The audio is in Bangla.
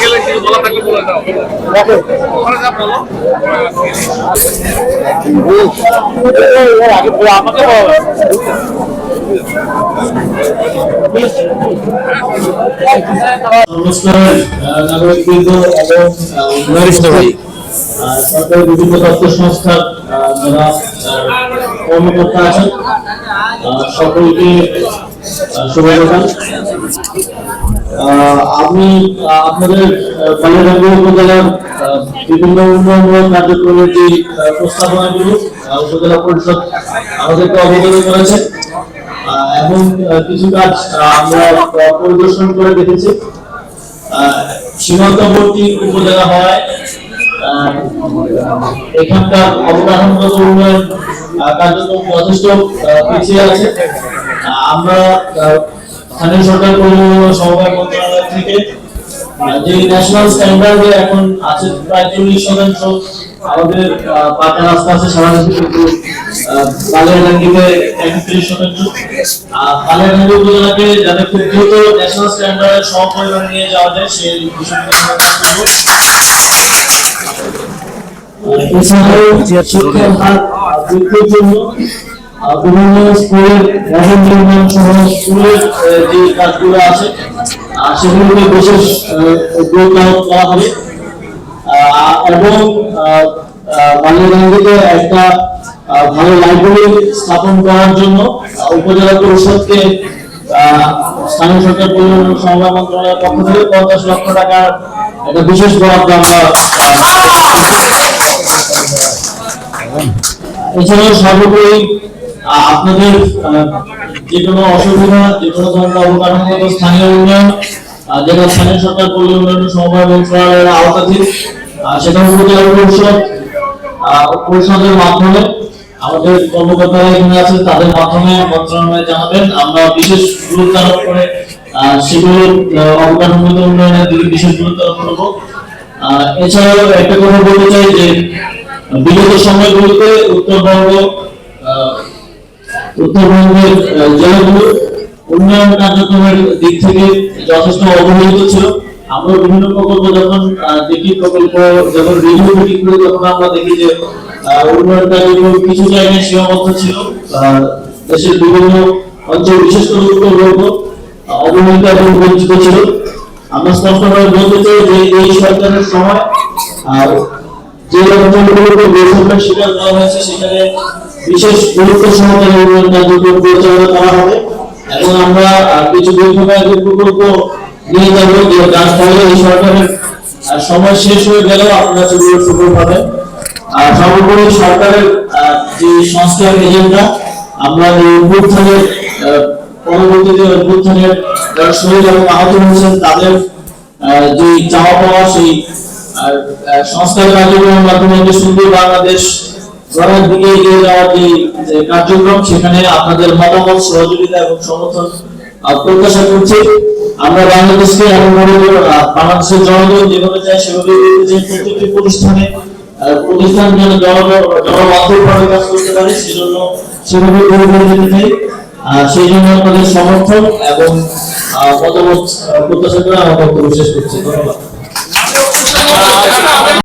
গেলে কিছু বলা থাকলে বলে দাও, ওখানে যা বলো আমাকে নমস্কার নাগরিকবৃন্দ এবং সরকারি বিভিন্ন দপ্তর সংস্থার যারা কর্মকর্তা আছেন সকলকে শুভেচ্ছা। আমি আপনাদের বালিয়াডাঙ্গা উপজেলার বিভিন্ন উন্নয়নমূলক কার্যক্রমের যে প্রস্তাবনাগুলো উপজেলা পরিষদ আমাদেরকে অবগত করেছে এবং কিছু কাজ আমরা পরিদর্শন করে দেখেছি। সীমান্তবর্তী উপজেলা হয় এখানকার অবকাঠামোগত উন্নয়ন কার্যক্রম যথেষ্ট পিছিয়ে আছে। আমরা স্থানীয় সরকার পরিবহন সমবায় মন্ত্রণালয় থেকে যে ন্যাশনাল স্ট্যান্ডার্ডে এখন আছে প্রায় 40% আমাদের পাকা রাস্তা আছে সারা দেশে, কিন্তু বালিয়াডাঙ্গিতে 31%। বালিয়াডাঙ্গি উপজেলাকে যাতে খুব দ্রুত ন্যাশনাল স্ট্যান্ডার্ডের সমপরিমাণ নিয়ে যাওয়া যায় সেই বিষয়টি শিক্ষার হার বৃদ্ধির জন্য বিভিন্ন স্কুলের ভবন নির্মাণ সহ স্কুলের যে কাজগুলো আছে সেগুলোকে বিশেষ উদ্যোগ করা হবে এবং বালিয়াডাঙ্গিতে একটা ভালো লাইব্রেরি স্থাপন করার জন্য উপজেলা পরিষদকে স্থানীয় সরকার পরিবহন সমবায় মন্ত্রণালয়ের পক্ষ থেকে 50 লক্ষ টাকার একটা বিশেষ বরাদ্দ আমরা। এছাড়াও সর্বোপরি আপনাদের যে কোনো অসুবিধা, যে কোনো ধরনের অবকাঠামোগত স্থানীয় উন্নয়ন যেটা স্থানীয় সরকার পল্লী উন্নয়ন সমবায় মন্ত্রণালয়ের আওতাধীন, সেটা উপজেলা পরিষদের মাধ্যমে আমাদের কর্মকর্তারা এখানে আছেন, তাদের মাধ্যমে মন্ত্রণালয়ে জানাবেন। আমরা বিশেষ গুরুত্ব আরোপ করে সেগুলোর অবকাঠামোগত উন্নয়নের দিকে বিশেষ গুরুত্ব আরোপ করব। এছাড়াও একটা কথা বলতে চাই যে বিগত সময়গুলোতে উত্তরবঙ্গের জেলাগুলো উন্নয়ন কার্যক্রমের দিক থেকে যথেষ্ট অবহেলিত ছিল। আমরা বিভিন্ন প্রকল্প যখন দেখি, প্রকল্প যখন রিভিউ মিটিং করি, তখন আমরা দেখি যে উন্নয়ন কার্যক্রম কিছু জায়গায় সীমাবদ্ধ ছিল। দেশের বিভিন্ন অঞ্চল, বিশেষ করে উত্তরবঙ্গ অবহেলিত এবং বঞ্চিত ছিল। আমরা স্পষ্টভাবে বলতে চাই যে এই সরকারের সময় যে অঞ্চলগুলোকে বেসরকারি শিকার করা হয়েছে সেখানে বিশেষ গুরুত্ব সহকারে উন্নয়ন কার্যক্রম পরিচালনা করা হবে এবং আমরা কিছু দীর্ঘমেয়াদী প্রকল্প নিয়ে যাব যে যার ফলে এই সরকারের সময় শেষ হয়ে গেলেও আপনারা সেগুলো সুযোগ পাবেন। আর সর্বোপরি সরকারের যে সংস্কার এজেন্ডা, আমরা এই অভ্যুত্থানের পরবর্তীতে অভ্যুত্থানের যারা শহীদ এবং আহত হয়েছেন তাদের যে চাওয়া পাওয়া, সেই সংস্কার কার্যক্রমের মাধ্যমে যে সুন্দর বাংলাদেশ গড়ার দিকে এগিয়ে যাওয়ার যে কার্যক্রম, সেখানে আপনাদের মতামত, সহযোগিতা এবং সমর্থন প্রত্যাশা করছি। আমরা বাংলাদেশকে এবং বাংলাদেশের জনগণ যেভাবে চাই সেভাবে প্রত্যেকটি প্রতিষ্ঠান যেন জনবান্ধবভাবে কাজ করতে পারে, সেজন্য সেভাবে গড়ে যেতে চাই। সেই জন্য আপনাদের সমর্থন এবং মতামত প্রত্যাশা করে আমার বক্তব্য শেষ করছি। ধন্যবাদ।